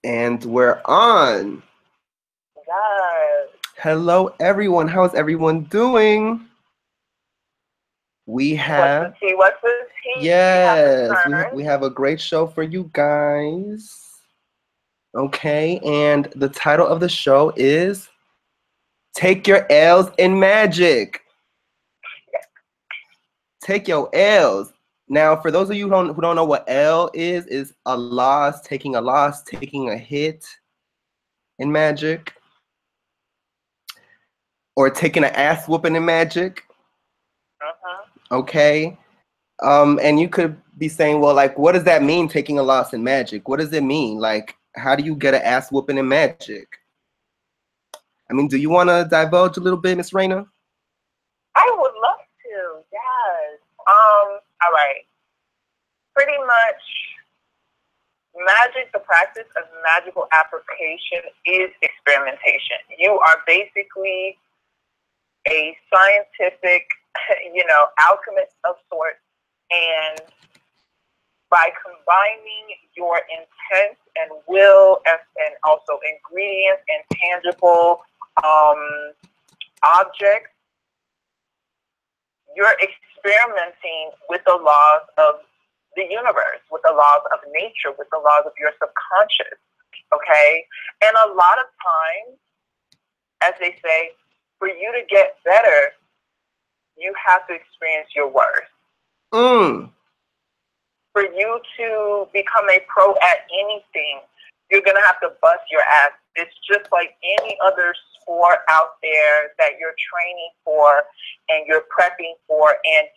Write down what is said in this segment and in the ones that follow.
And we're on. Yes. Hello, everyone. How's everyone doing? We What's the have, tea? What's the tea? We have yes, we returned. have a great show for you guys. Okay, and the title of the show is Take Your L's in Magic. Take your L's. Now, for those of you who don't know what L is a loss, taking a hit in Magic, or taking an ass whooping in Magic. Uh-huh. Okay. And you could be saying, well, like, what does that mean, taking a loss in Magic? What does it mean? Like, how do you get an ass whooping in Magic? I mean, do you want to divulge a little bit, Miss Raina? I would love to. Yes. All right. Pretty much, magic, the practice of magical application is experimentation. You are basically a scientific, alchemist of sorts, and by combining your intent and will and also ingredients and tangible objects, you're experimenting with the laws of the universe, with the laws of nature, with the laws of your subconscious. Okay? And a lot of times, as they say, for you to get better, you have to experience your worst. For you to become a pro at anything, you're going to have to bust your ass. It's just like any other sport out there that you're training for and you're prepping for, and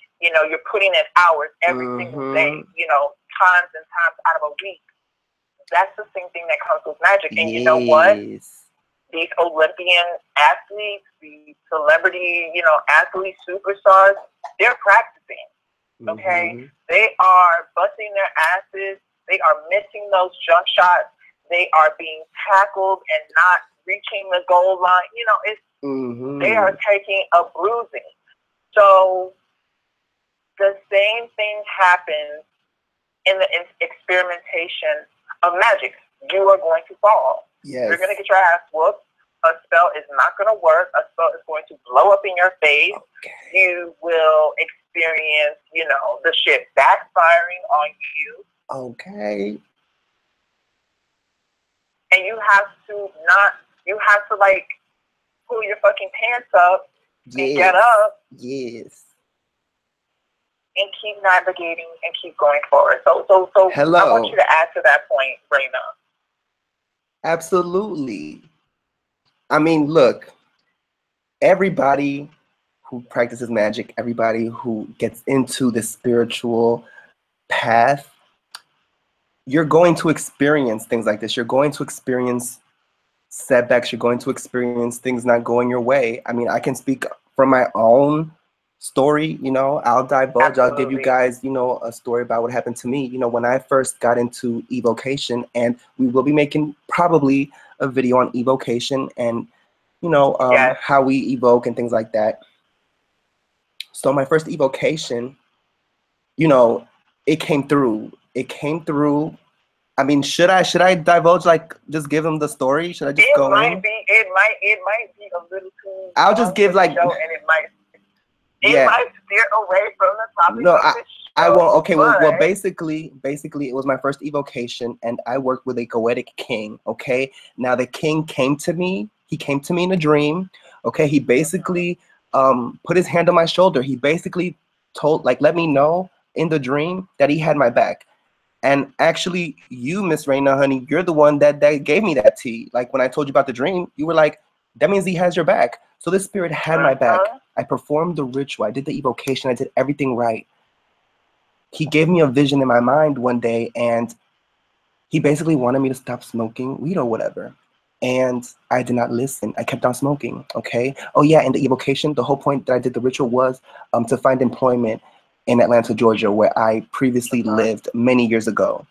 you're putting in hours every single day, times and times out of a week. That's the same thing that comes with magic. And you know what? These Olympian athletes, these celebrity, athlete superstars, they're practicing. Okay? They are busting their asses. They are missing those jump shots. They are being tackled and not reaching the goal line. They are taking a bruising. So the same thing happens in the experimentation of magic. You are going to fall. Yes. You're going to get your ass whooped. A spell is not going to work. A spell is going to blow up in your face. Okay. You will experience, the shit backfiring on you. Okay. And you have to pull your fucking pants up and get up. Yes. And keep navigating and keep going forward. So hello. I want you to add to that point, Raina. Absolutely. I mean, look, everybody who practices magic, everybody who gets into the spiritual path, you're going to experience things like this. You're going to experience setbacks. You're going to experience things not going your way. I mean, I can speak from my own story, I'll divulge. Absolutely. I'll give you guys, a story about what happened to me. When I first got into evocation, and we will be making probably a video on evocation and, yes. how we evoke and things like that. So my first evocation, it came through. It came through. I mean, should I divulge, like, just give them the story? Should I just go in? It might be a little too. I'll just give, like, and it might steer away from the topic. No, of the show, I won't. Okay, well, basically, it was my first evocation, and I worked with a goetic king. Okay, now the king came to me. He came to me in a dream. Okay, he basically put his hand on my shoulder. He basically let me know in the dream that he had my back. And actually, you, Miss Raina, honey, you're the one that gave me that tea. Like, when I told you about the dream, you were like, that means he has your back. So this spirit had my back. I performed the ritual. I did the evocation. I did everything right. He gave me a vision in my mind one day, and he basically wanted me to stop smoking weed or whatever. And I did not listen. I kept on smoking, okay? Oh, yeah, and the evocation, the whole point that I did the ritual was to find employment in Atlanta, Georgia, where I previously lived many years ago.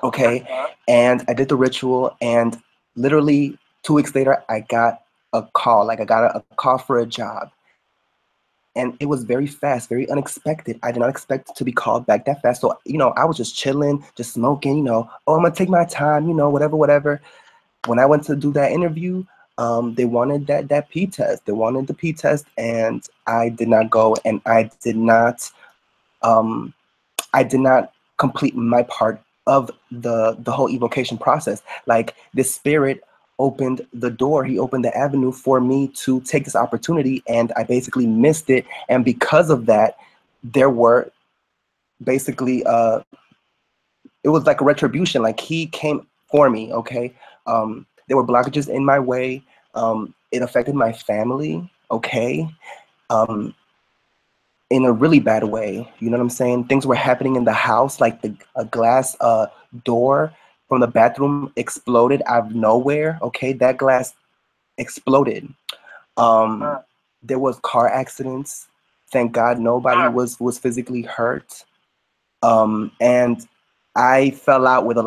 Okay, and I did the ritual, and literally 2 weeks later, I got a call. Like, I got a call for a job. And it was very fast, very unexpected. I did not expect to be called back that fast. So, you know, I was just chilling, just smoking, you know, oh, I'm gonna take my time, you know, whatever, whatever. When I went to do that interview, they wanted that P test. They wanted the P test, and I did not go, and um, I did not complete my part of the whole evocation process. Like, this spirit opened the door, he opened the avenue for me to take this opportunity, and I basically missed it. And because of that, there were basically it was like a retribution. Like, he came for me. Okay, there were blockages in my way. It affected my family. Okay, um, in a really bad way. You know what I'm saying? Things were happening in the house, like a glass door from the bathroom exploded out of nowhere. Okay, that glass exploded. Um, there was car accidents. Thank God nobody was physically hurt. And I fell out with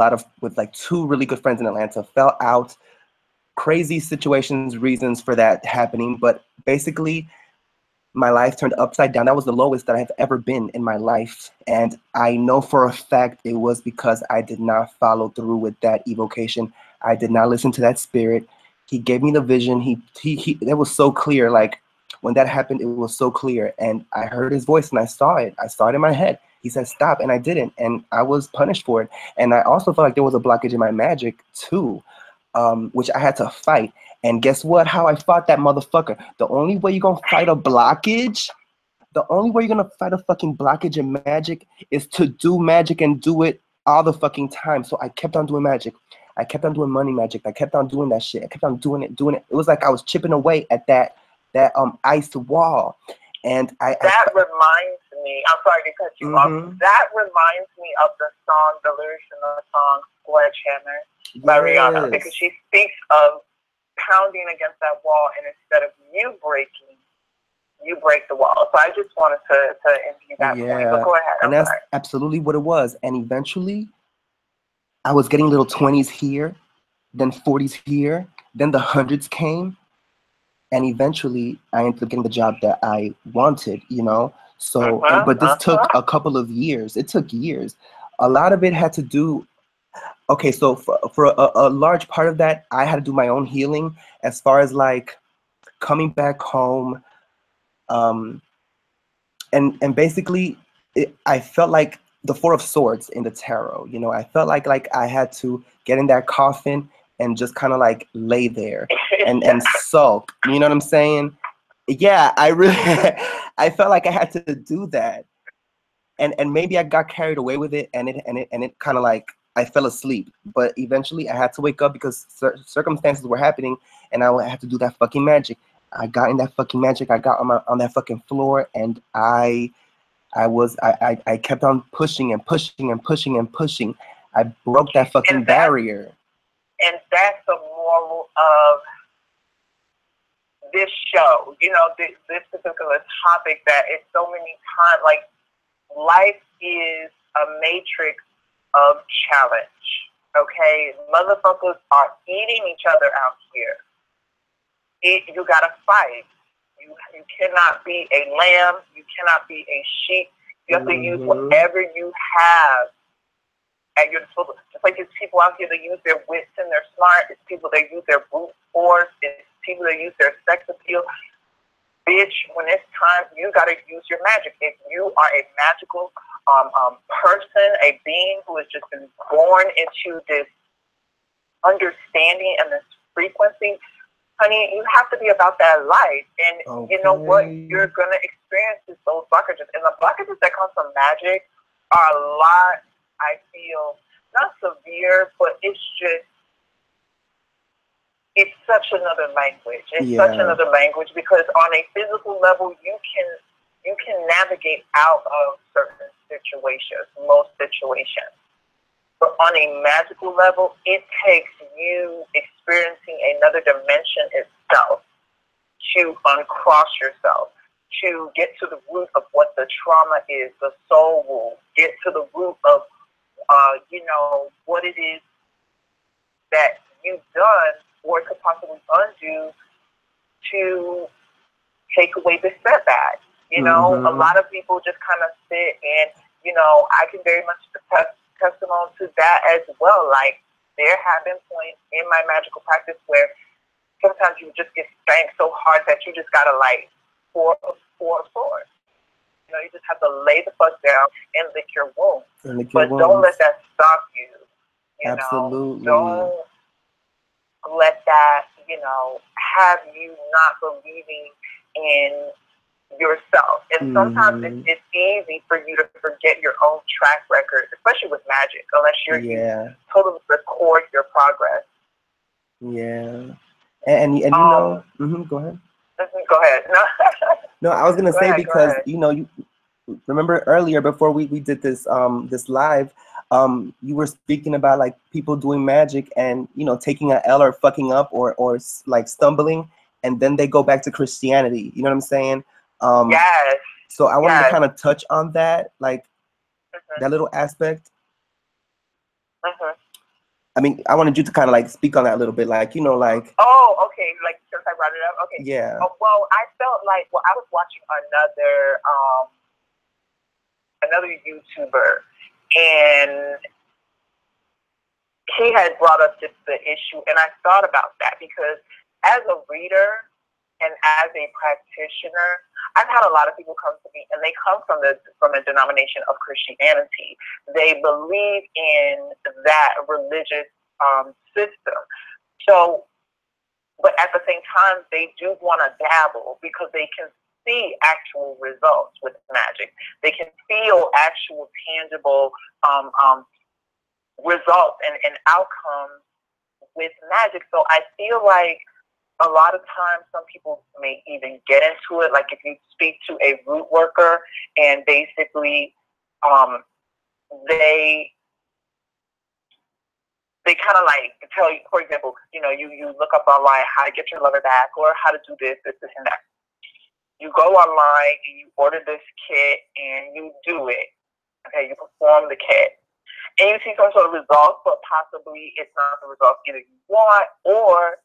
with like two really good friends in Atlanta. Fell out, crazy situations, reasons for that happening, but basically my life turned upside down. That was the lowest that I've ever been in my life. And I know for a fact it was because I did not follow through with that evocation. I did not listen to that spirit. He gave me the vision. It was so clear. Like, when that happened, it was so clear. And I heard his voice and I saw it. I saw it in my head. He said, stop. And I didn't. And I was punished for it. And I also felt like there was a blockage in my magic too, which I had to fight. And guess what? How I fought that motherfucker. The only way you're gonna fight a blockage, the only way you're gonna fight a fucking blockage in magic is to do magic and do it all the fucking time. So I kept on doing magic. I kept on doing money magic. I kept on doing that shit. I kept on doing it, doing it. It was like I was chipping away at that ice wall. And that reminds me, I'm sorry to cut you off. That reminds me of the song, the lyrics in the song Sledgehammer by Rihanna, because she speaks of pounding against that wall, and instead of you breaking, you break the wall. So I just wanted to interview that point. But go ahead. And that's absolutely what it was. And eventually, I was getting little 20s here, then 40s here, then the hundreds came, and eventually I ended up getting the job that I wanted, you know? So, but this took a couple of years. It took years. A lot of it had to do, okay, so for a large part of that, I had to do my own healing as far as like coming back home. And basically, I felt like the Four of Swords in the tarot, you know? I felt like I had to get in that coffin and just kind of like lay there and sulk. You know what I'm saying? Yeah, I really, I felt like I had to do that. And maybe I got carried away with it, and it kind of like, I fell asleep. But eventually I had to wake up because circumstances were happening, and I had to do that fucking magic. I got in that fucking magic. I got on that fucking floor, and I kept on pushing and pushing and pushing and pushing. I broke that fucking barrier. And that's the moral of this show, you know, this particular topic, that it's so many times, like, life is a matrix of challenge, okay? Motherfuckers are eating each other out here. You gotta fight. You cannot be a lamb. You cannot be a sheep. You have to use whatever you have at your disposal. Just like there's people out here that use their wits and they're smart. It's people that use their brute force. It's people that use their sex appeal. Bitch, when it's time, you got to use your magic. If you are a magical person, a being who has just been born into this understanding and this frequency, honey, you have to be about that life. And you know what? You're going to experience those blockages. And the blockages that come from magic are a lot, I feel, not severe, but it's just, it's such another language. It's such another language, because on a physical level, you can navigate out of certain situations, most situations. But on a magical level, it takes you experiencing another dimension itself to uncross yourself, to get to the root of what the trauma is, the soul wound, get to the root of, you know, what it is that you've done or could possibly undo to take away the setback. You know, a lot of people just kind of sit and, you know, I can very much attest testimony to that as well. Like, there have been points in my magical practice where sometimes you just get spanked so hard that you just gotta like pour a sword. You know, you just have to lay the fuck down and lick your wounds. But don't let that stop you. You Absolutely. know, don't let that, you know, have you not believing in yourself. And sometimes it's easy for you to forget your own track record, especially with magic, unless you totally record your progress. Yeah. And you know, go ahead. Go ahead. No, I was gonna say because you know, you remember earlier before we did this this live, you were speaking about like people doing magic and, you know, taking an L or fucking up or like stumbling, and then they go back to Christianity. You know what I'm saying? Yes. So I wanted to kind of touch on that, like that little aspect. I mean, I wanted you to kind of like speak on that a little bit, like, you know, like. Oh, okay. Like, since I brought it up, okay. Yeah. Well, I felt like, I was watching another YouTuber, and he had brought up just the issue, and I thought about that because as a reader and as a practitioner, I've had a lot of people come to me, and they come from a denomination of Christianity. They believe in that religious system. So, but at the same time, they do want to dabble because they can see actual results with magic. They can feel actual, tangible results and outcomes with magic. So I feel like a lot of times some people may even get into it. Like if you speak to a root worker and basically they kind of like tell you, for example, you know, you look up online how to get your lover back or how to do this, and that. You go online and you order this kit and you do it. Okay, you perform the kit. And you see some sort of results, but possibly it's not the results either you want, or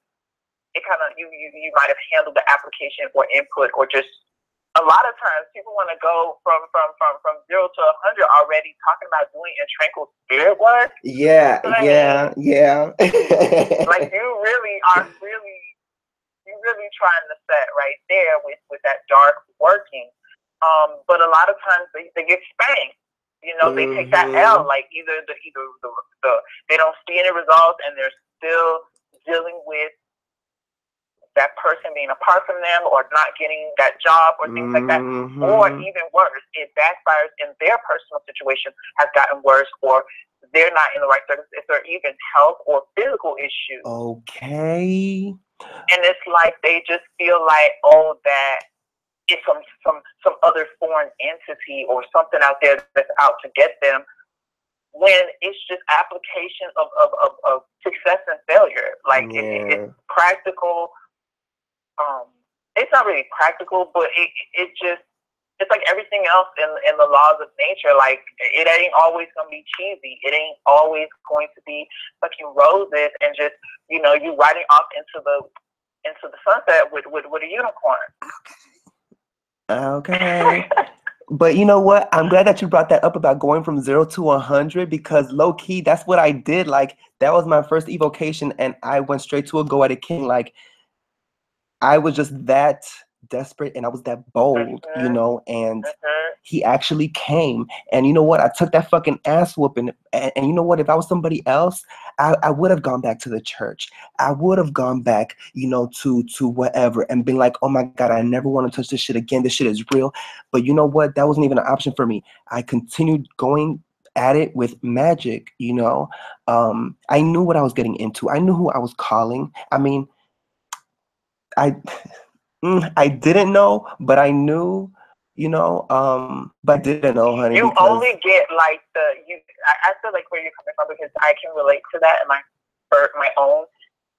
it kind of you might have handled the application or input, or just a lot of times people want to go from 0 to 100 already, talking about doing a tranquil spirit work. Yeah. Like you really trying to set right there with that dark working. But a lot of times they get spanked. You know, they take that L, like either the they don't see any results and they're still dealing with that person being apart from them or not getting that job or things like that. Or even worse, it backfires in their personal situation, has gotten worse, or they're not in the right circumstances, if they're even health or physical issues. Okay. And it's like they just feel like, oh, that it's some other foreign entity or something out there that's out to get them, when it's just application of success and failure. Like it's practical. It's not really practical, but it's like everything else in the laws of nature. Like it ain't always gonna be cheesy. It ain't always going to be fucking roses and just, you know, you riding off into the sunset with a unicorn. Okay. But you know what? I'm glad that you brought that up about going from 0 to 100, because low key, that's what I did. Like that was my first evocation, and I went straight to a Goetic king. Like I was just that desperate and I was that bold, you know, and he actually came. And you know what? I took that fucking ass whooping. And you know what? If I was somebody else, I would have gone back to the church. I would have gone back, you know, to whatever and been like, oh my God, I never want to touch this shit again. This shit is real. But you know what? That wasn't even an option for me. I continued going at it with magic, you know. I knew what I was getting into. I knew who I was calling. I mean, I didn't know, but I knew, you know, but I didn't know, honey. You only get like I feel like where you're coming from, because I can relate to that in my own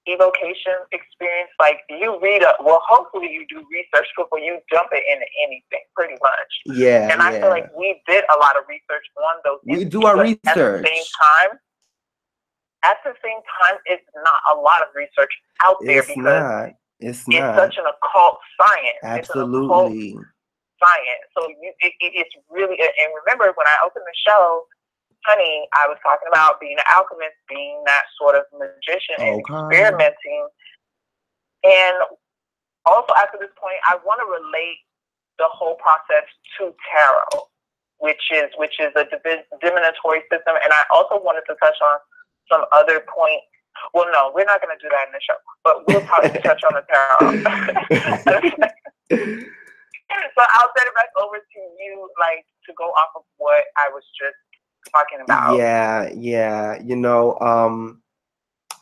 evocation experience. Like you read hopefully you do research before you jump it into anything, pretty much. Yeah. And I feel like we did a lot of research on those. We do our research. At the same time, it's not a lot of research out there because it's such an occult science. Absolutely. science. So it's really, and remember when I opened the show, honey, I was talking about being an alchemist, being that sort of magician and experimenting. And also after this point, I want to relate the whole process to tarot, which is a divinatory system. And I also wanted to touch on some other points. Well, no, we're not going to do that in the show, but we'll touch on the tarot. So I'll send it back over to you, like, to go off of what I was just talking about. Yeah. You know,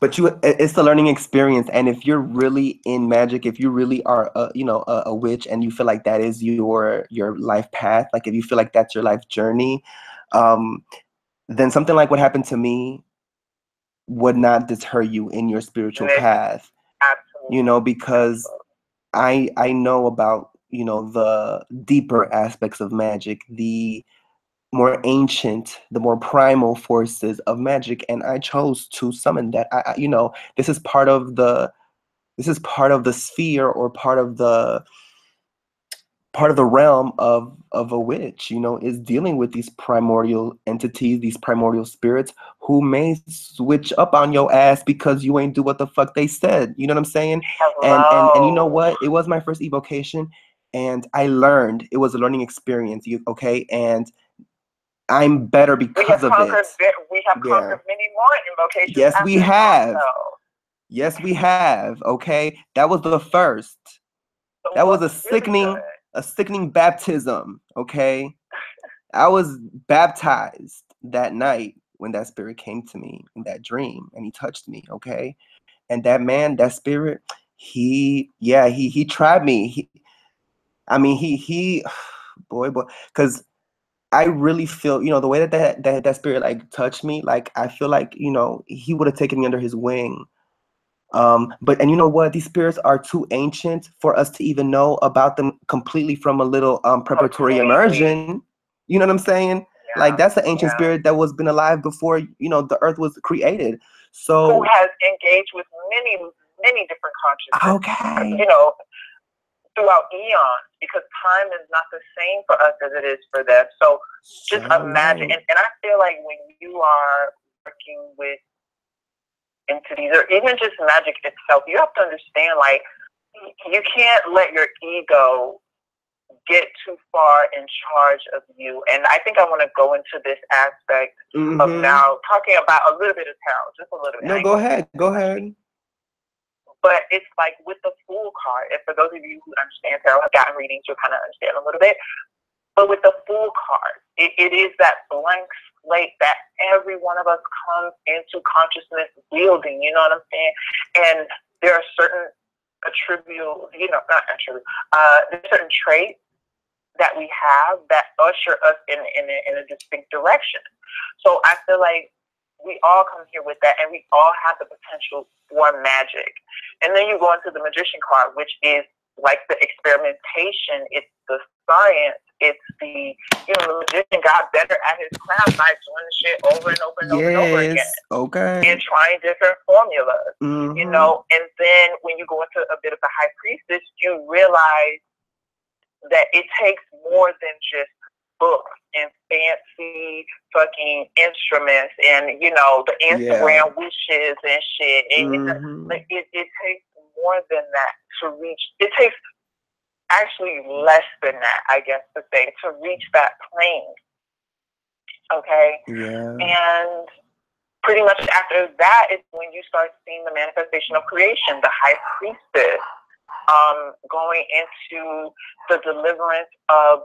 but it's a learning experience, and if you're really in magic, if you really are, a witch, and you feel like that is your life path, like if you feel like that's your life journey, then something like what happened to me would not deter you in your spiritual path. Absolutely. You know, because I know about, the deeper aspects of magic, the more ancient, the more primal forces of magic, and I chose to summon that. This is part of the sphere, or part of the realm of a witch, is dealing with these primordial entities, these primordial spirits who may switch up on your ass because you ain't do what the fuck they said. You know what I'm saying? And you know what? It was my first evocation, and I learned. It was a learning experience. Okay, and I'm better because of it. We have conquered many more invocations. Yes, we have. Yes, we have. Okay, that was the first. That was a sickening baptism. Okay, I was baptized that night when that spirit came to me in that dream, and he touched me. Okay, and that spirit, he tried me. He boy, because I really feel, the way that spirit like touched me, like I feel like, he would have taken me under his wing. But you know what? These spirits are too ancient for us to even know about them completely from a little preparatory immersion. You know what I'm saying? Yeah, like that's an ancient spirit that was been alive before, the earth was created. So who has engaged with many different consciousness. Okay. Throughout eons, because time is not the same for us as it is for them. So just imagine, and I feel like when you are working with entities, or even just magic itself, you have to understand, like, you can't let your ego get too far in charge of you. And I think I want to go into this aspect of now talking about a little bit of tarot, just a little bit. No, go ahead. But it's like with the Fool card, and for those of you who understand tarot, have gotten readings, you'll kind of understand a little bit. But with the Fool card, it is that blank slate that every one of us comes into consciousness wielding, you know what I'm saying? And there are certain there's certain traits that we have that usher us in a distinct direction. So I feel like we all come here with that, and we all have the potential for magic. And then you go into the Magician card, which is like the experimentation. It's the science. It's the magician got better at his craft by doing the shit over and over and over again. Okay. And trying different formulas. And then when you go into a bit of the High Priestess, you realize that it takes more than just books and fancy fucking instruments and the Instagram wishes and shit. And it takes more than that to reach. It takes actually less than that, I guess, to say, to reach that plane. Okay. Yeah. And pretty much after that is when you start seeing the manifestation of creation, the High Priestess, going into the deliverance of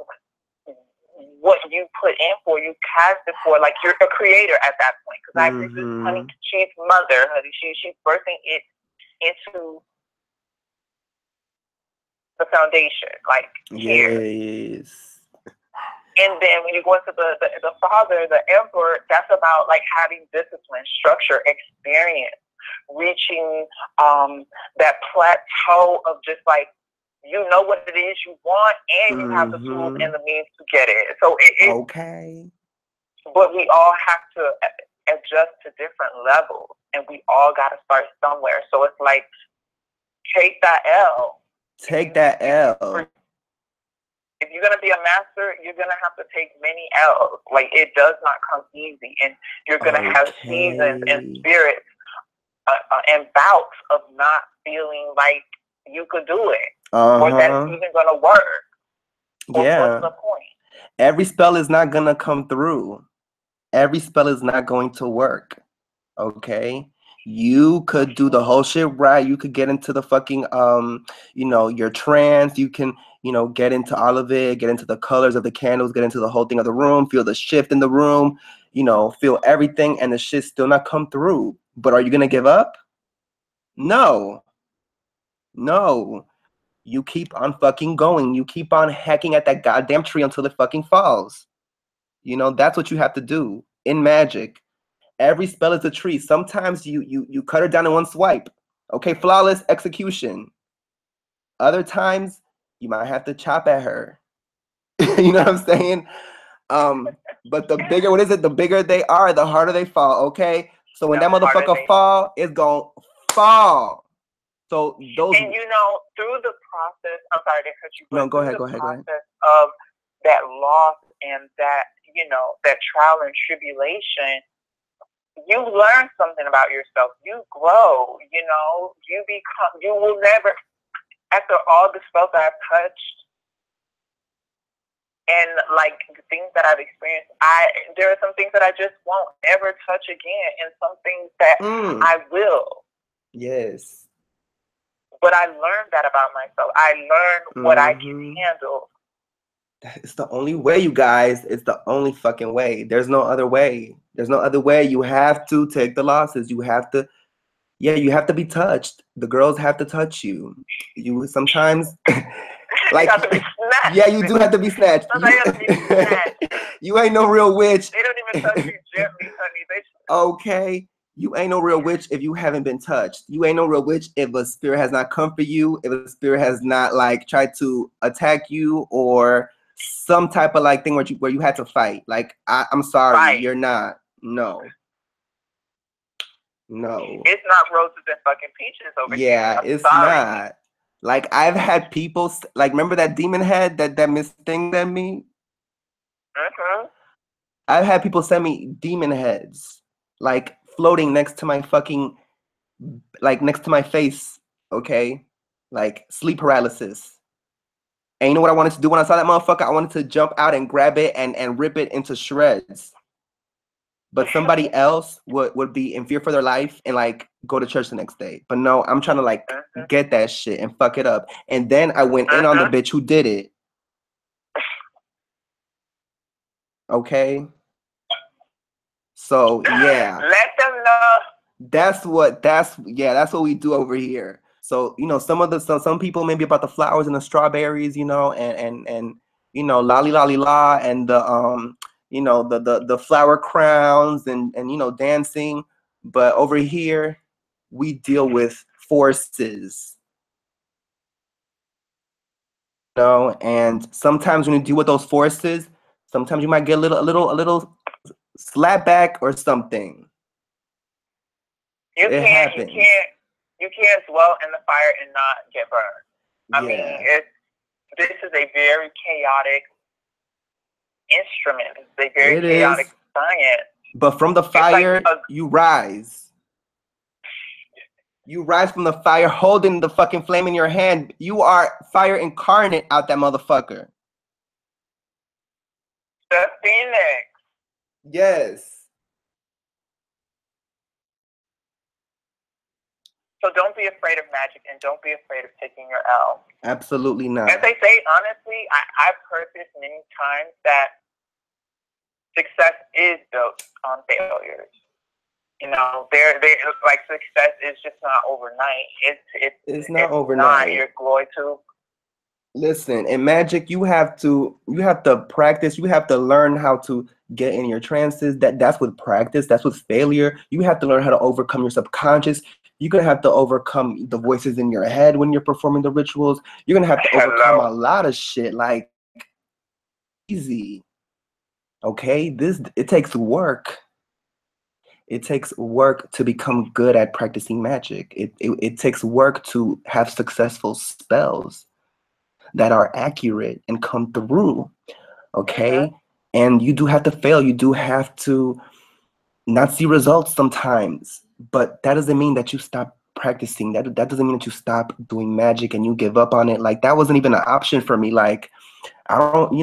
what you put in for, you cast it for, like you're a creator at that point. Because I agree with honey, she's mother, honey. She's birthing it into the foundation, like here. Yes. And then when you go into the father, the emperor, that's about like having discipline, structure, experience, reaching that plateau of just like, you know what it is you want, and you have the tools and the means to get it. So okay. But we all have to adjust to different levels, and we all got to start somewhere. So it's like, take that L. Take that L. If you're gonna be a master, you're gonna have to take many L's. Like, it does not come easy, and you're gonna have seasons and spirits and bouts of not feeling like you could do it, or that it's even gonna work. Yeah. What's the point? Every spell is not gonna come through. Every spell is not going to work. Okay. You could do the whole shit right. You could get into the fucking you know, your trance. You can, you know, get into all of it, get into the colors of the candles, get into the whole thing of the room, feel the shift in the room, you know, feel everything, and the shit still not come through. But are you gonna give up? No. No. You keep on fucking going. You keep on hacking at that goddamn tree until it fucking falls. You know, that's what you have to do in magic. Every spell is a tree. Sometimes you cut her down in one swipe. Okay, flawless execution. Other times you might have to chop at her. You know what I'm saying? But the bigger, what is it? The bigger they are, the harder they fall. Okay, so when that motherfucker fall, it's gonna fall. So those, and you know, through the process, I'm sorry to cut you, but no, go ahead. Process of that loss and that, you know, that trial and tribulation, you learn something about yourself. You grow. You know, you become. You will never, after all the spells I've touched and like the things that I've experienced, there are some things that I just won't ever touch again, and some things that I will. Yes. But I learned that about myself. I learned what I can handle. It's the only way, you guys. It's the only fucking way. There's no other way. There's no other way. You have to take the losses. You have to, yeah, you have to be touched. The girls have to touch you. You sometimes, like, you have to be snatched. Yeah, you do have to be snatched. You have to be snatched. You ain't no real witch. They don't even touch you gently, honey. Okay. You ain't no real witch if you haven't been touched. You ain't no real witch if a spirit has not come for you, if a spirit has not like tried to attack you, or some type of like thing where you had to fight. Like, I'm sorry, you're not. No. It's not roses and fucking peaches over here. Yeah, it's not. Like, I've had people, like, remember that demon head that Miss Thing sent me? I've had people send me demon heads, like, floating next to my fucking, like, next to my face, okay? Like, sleep paralysis. And you know what I wanted to do when I saw that motherfucker? I wanted to jump out and grab it and rip it into shreds. But somebody else would be in fear for their life and, like, go to church the next day. But no, I'm trying to, like, get that shit and fuck it up. And then I went in on the bitch who did it. Okay? So, yeah. Let them know. That's what we do over here. So, you know, some people maybe about the flowers and the strawberries, you know, and you know, lolly lolly la, and the you know, the flower crowns and you know, dancing. But over here we deal with forces. You know, and sometimes when you deal with those forces, sometimes you might get a little slap back or something. You can't dwell in the fire and not get burned. I mean, this is a very chaotic instrument. It's a very chaotic science. But from the fire, like you rise. You rise from the fire holding the fucking flame in your hand. You are fire incarnate out that motherfucker. The Phoenix. Yes. So don't be afraid of magic, and don't be afraid of taking your L. Absolutely not. As they say, honestly, I've heard this many times that success is built on failures. You know, they're like, success is just not overnight. It's not overnight. You're going to listen. In magic, you have to practice. You have to learn how to get in your trances. That's with practice. That's with failure. You have to learn how to overcome your subconscious. You're gonna have to overcome the voices in your head when you're performing the rituals. You're gonna have to overcome a lot of shit, like, easy. Okay, it takes work. It takes work to become good at practicing magic. It takes work to have successful spells. that are accurate and come through. Okay. Mm-hmm. And you do have to fail. You do have to not see results sometimes, but that doesn't mean that you stop practicing. That doesn't mean that you stop doing magic and you give up on it. Like, that wasn't even an option for me. Like, I don't,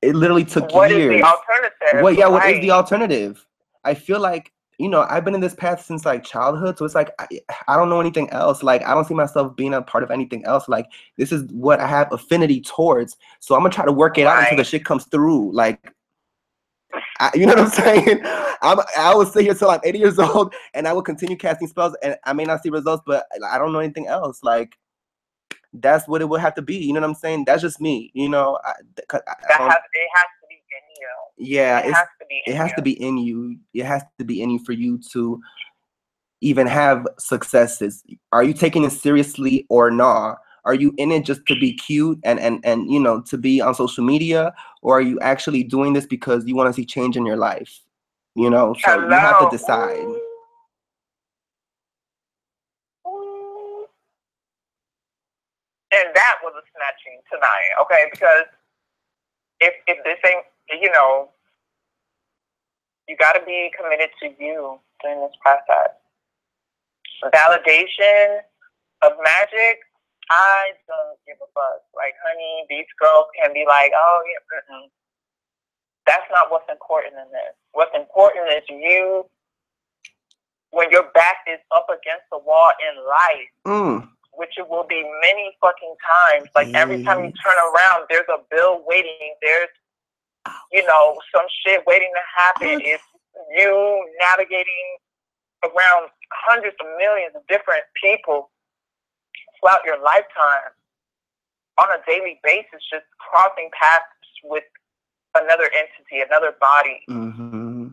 it literally took What is the years. alternative? What, yeah, what is Right. the alternative? I feel like, I've been in this path since like childhood, so it's like I don't know anything else. Like, I don't see myself being a part of anything else. Like, this is what I have affinity towards, so I'm gonna try to work it out until the Right. shit comes through. Like, you know what I'm saying? I will sit here till I'm 80 years old, and I will continue casting spells, and I may not see results, but I don't know anything else. Like, that's what it would have to be. You know what I'm saying? That's just me. It has to be in you. Yeah, It has to be it in has you. to be in you. It has to be in you for you to even have successes. Are you taking it seriously or not? Are you in it just to be cute and to be on social media, or are you actually doing this because you want to see change in your life? So you have to Hello. decide. Ooh. And that was a snatching tonight, okay? Because if this ain't, you got to be committed to you during this process. Validation of magic, I don't give a fuck. Like, honey, these girls can be like, oh, yeah, that's not what's important in this. What's important is you, when your back is up against the wall in life, which it will be many fucking times. Like, every time you turn around, there's a bill waiting. There's, some shit waiting to happen. It's you navigating around hundreds of millions of different people throughout your lifetime on a daily basis, just crossing paths with another entity, another body. Mm-hmm.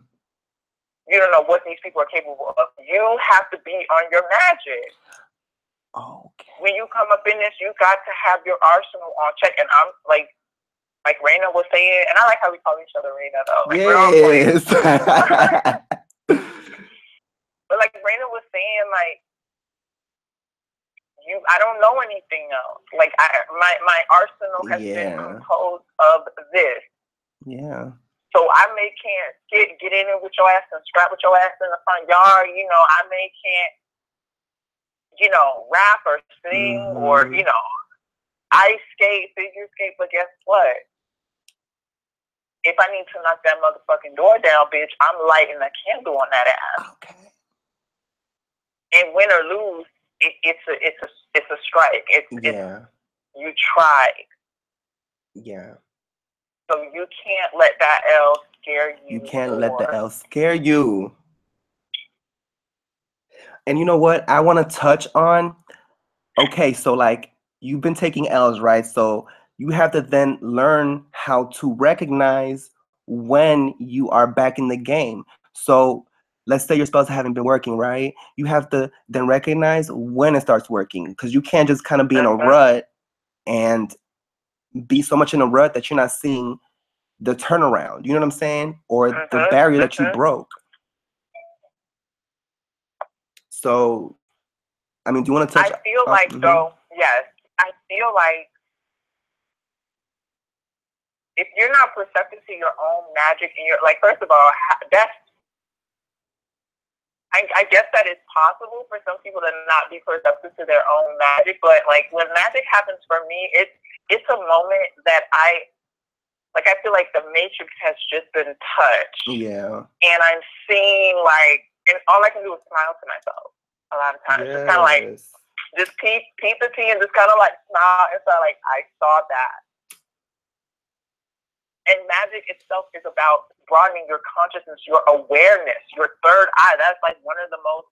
You don't know what these people are capable of. You have to be on your magic. Okay. When you come up in this, you got to have your arsenal on check. And I'm like Raina was saying, and I like how we call each other Raina though. Like, yes. But like Raina was saying, like, I don't know anything else. Like, my arsenal has been composed of this. Yeah. So I can't get in it with your ass and scrap with your ass in the front yard. I can't, rap or sing or, ice skate, figure skate. But guess what? If I need to knock that motherfucking door down, bitch, I'm lighting a candle on that ass. Okay. And win or lose, it's a strike. It's you tried. Yeah. So you can't let that L scare you. You can't let the L scare you. And you know what? I want to touch on, okay, so like, you've been taking L's, right? So you have to then learn how to recognize when you are back in the game. So let's say your spells haven't been working, right? You have to then recognize when it starts working, because you can't just kind of be in a rut and be so much in a rut that you're not seeing the turnaround. You know what I'm saying? Or the barrier that you broke. So, I mean, do you want to touch? I feel like, though, yes, I feel like if you're not perceptive to your own magic, and you're like, first of all, I guess that it's possible for some people to not be perceptive to their own magic, but like when magic happens for me, it's a moment that I feel like the matrix has just been touched. Yeah. And I'm seeing and all I can do is smile to myself a lot of times. Just kind of like, just peep the tea and just kind of like smile and like, I saw that. And magic itself is about broadening your consciousness, your awareness, your third eye. That's like one of the most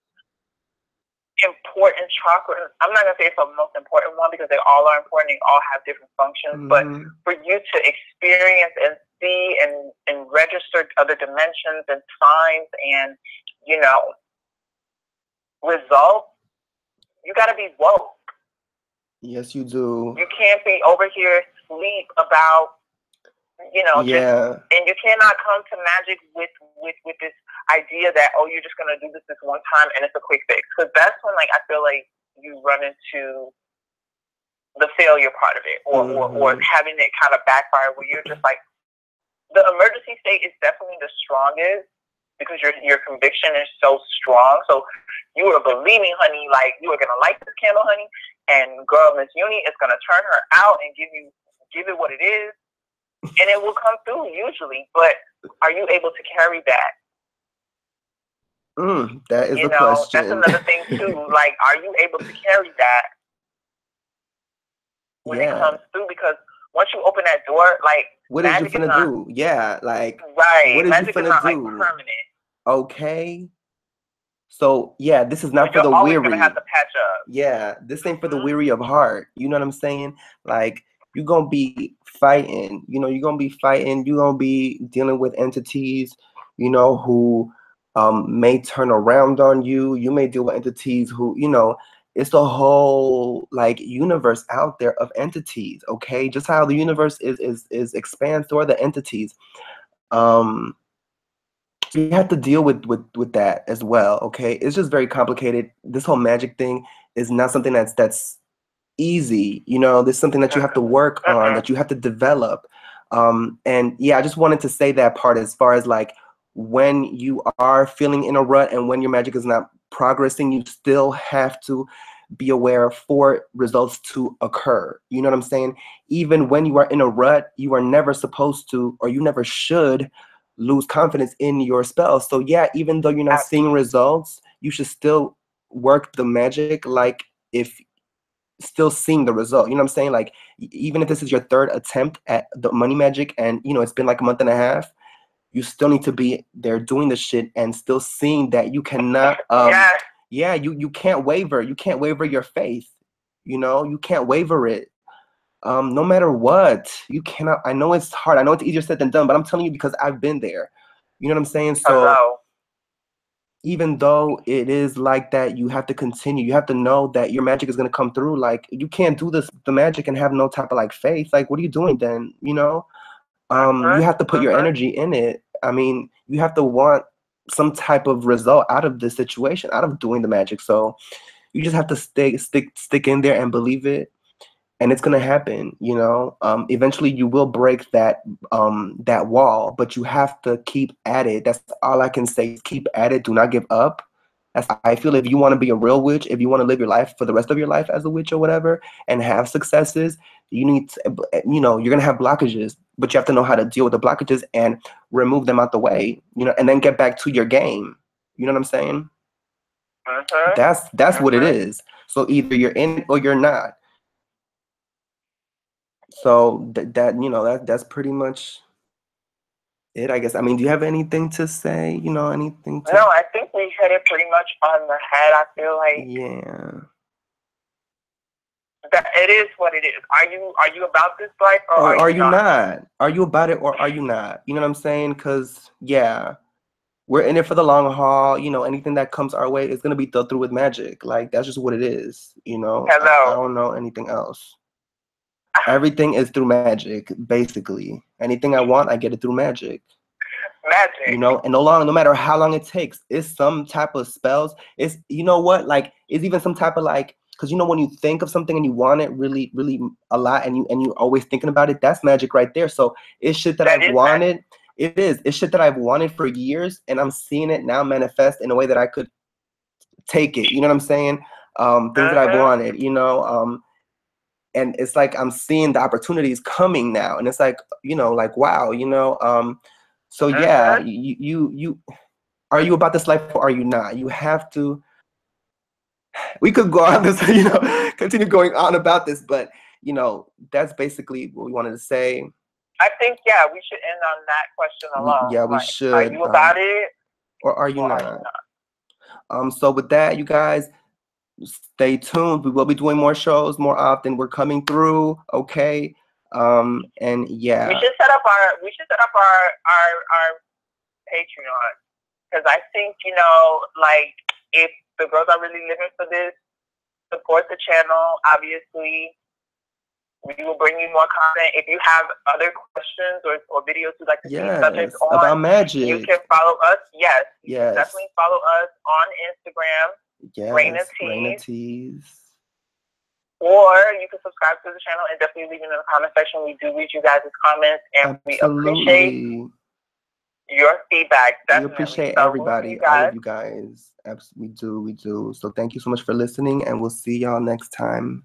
important chakras. I'm not going to say it's the most important one because they all are important. They all have different functions. But for you to experience and see and register other dimensions and signs and, results, you got to be woke. Yes, you do. You can't be over here asleep about, and you cannot come to magic with this idea that, oh, you're just going to do this one time and it's a quick fix. Because that's when, I feel like you run into the failure part of it, or having it kind of backfire where you're just like, the emergency state is definitely the strongest because your conviction is so strong. So you are believing, honey, like you are gonna light this candle, honey, and girl, Miss Uni is gonna turn her out and give it what it is, and it will come through usually. But are you able to carry that? That is the question. That's another thing too. Like, are you able to carry that when it comes through? Because once you open that door, like, what is you finna do? Yeah, like, right. What is magic you finna is not, do? like, permanent. Okay. So yeah, this is not so for the always weary. Gonna have to patch up. Yeah, this ain't for the weary of heart. You know what I'm saying? Like, you're gonna be fighting. You're gonna be fighting. You're gonna be dealing with entities, who may turn around on you. You may deal with entities who, it's the whole like universe out there of entities. Okay, just how the universe is expands to other entities. So you have to deal with that as well. Okay, it's just very complicated. This whole magic thing is not something that's easy. There's something that you have to work on, that you have to develop. And yeah, I just wanted to say that part as far as like when you are feeling in a rut and when your magic is not progressing, you still have to be aware for results to occur. You know what I'm saying? Even when you are in a rut, you are never supposed to, or you never should lose confidence in your spells. So yeah, even though you're not seeing results, you should still work the magic like if still seeing the result. You know what I'm saying? Like, even if this is your third attempt at the money magic and it's been like a month and a half, you still need to be there doing the shit and still seeing that you cannot you can't waver. You can't waver your faith. You can't waver it. No matter what, you cannot. I know it's hard. I know it's easier said than done, but I'm telling you because I've been there. You know what I'm saying? So even though it is like that, you have to continue. You have to know that your magic is going to come through. Like, you can't do the magic and have no type of like faith. Like, what are you doing then? You have to put your energy in it. I mean, you have to want some type of result out of this situation, out of doing the magic. So you just have to stick in there and believe it. And it's gonna happen, eventually you will break that wall, but you have to keep at it. That's all I can say. Keep at it. Do not give up. I feel if you want to be a real witch, if you want to live your life for the rest of your life as a witch or whatever, and have successes, you need to, you're gonna have blockages, but you have to know how to deal with the blockages and remove them out the way, and then get back to your game. You know what I'm saying? That's what it is. So either you're in it or you're not. So that's pretty much it, I guess. I mean, do you have anything to say? Anything to... No, I think we hit it pretty much on the head. I feel like that it is what it is. Are you about this life or are you not? Are you about it or are you not? You know what I'm saying? Because we're in it for the long haul. Anything that comes our way is gonna be through with magic. Like, that's just what it is. Hello. I don't know anything else. Everything is through magic, basically. Anything I want, I get it through magic. Magic. And no matter how long it takes, it's some type of spells. It's like it's even some type of like, because when you think of something and you want it really, really a lot, and you're always thinking about it, that's magic right there. So it's shit that I've wanted. Magic. It is. It's shit that I've wanted for years, and I'm seeing it now manifest in a way that I could take it. You know what I'm saying? Things that I've wanted. And it's like I'm seeing the opportunities coming now, and it's like like wow, so yeah, you are you about this life or are you not? You have to. We could go on this, continue going on about this, but that's basically what we wanted to say. I think we should end on that question alone. Yeah, we should. Are you about it or are you not? So with that, you guys, stay tuned. We will be doing more shows more often. We're coming through, okay? And yeah. We should set up our Patreon, because I think like, if the girls are really living for this, support the channel. Obviously, we will bring you more content. If you have other questions or videos you'd like to see subjects on about magic, you can follow us. Yes, yes, definitely follow us on Instagram. Yes, Raina Tees. or you can subscribe to the channel and definitely leave it in the comment section. We do read you guys' comments, and we appreciate your feedback. Definitely. We appreciate everybody, all of you guys. We do. So thank you so much for listening, and we'll see y'all next time.